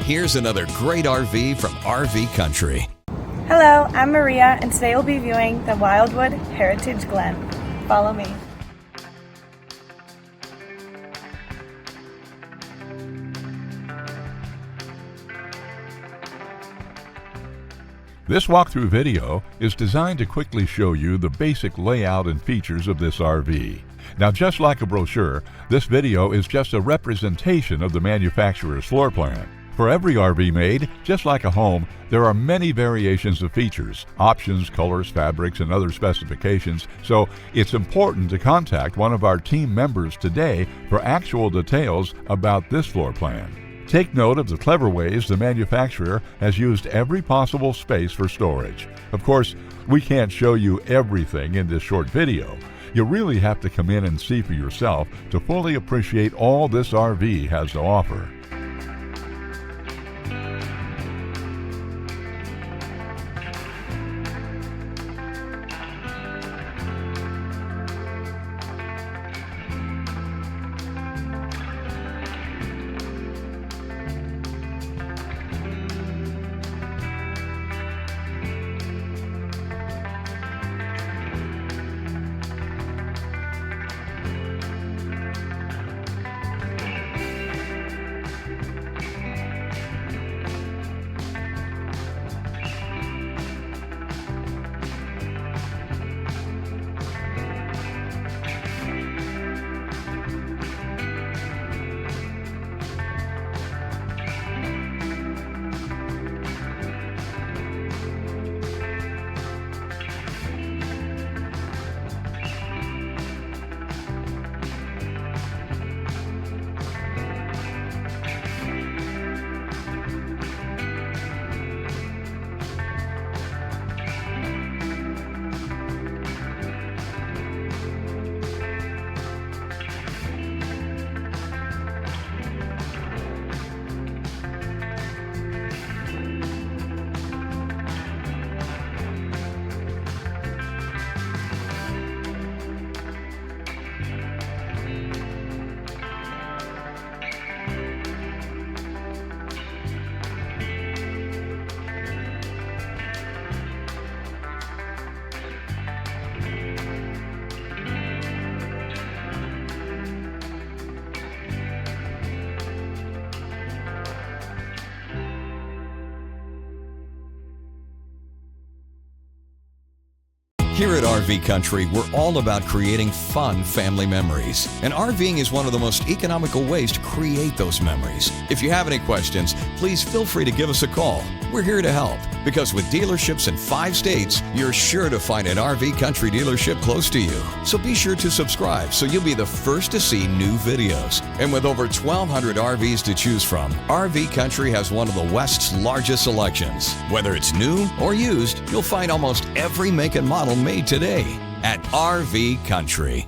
Here's another great RV from RV Country. Hello, I'm Maria, and today we'll be viewing the Wildwood Heritage Glen. Follow me. This walkthrough video is designed to quickly show you the basic layout and features of this RV. Now, just like a brochure, this video is just a representation of the manufacturer's floor plan. For every RV made, just like a home, there are many variations of features, options, colors, fabrics, and other specifications, so it's important to contact one of our team members today for actual details about this floor plan. Take note of the clever ways the manufacturer has used every possible space for storage. Of course, we can't show you everything in this short video. You really have to come in and see for yourself to fully appreciate all this RV has to offer. Here at RV Country, we're all about creating fun family memories. And RVing is one of the most economical ways to create those memories. If you have any questions, please feel free to give us a call. We're here to help, because with dealerships in 5 states, you're sure to find an RV Country dealership close to you. So be sure to subscribe so you'll be the first to see new videos. And with over 1,200 RVs to choose from, RV Country has one of the West's largest selections. Whether it's new or used, you'll find almost every make and model made today at RV Country.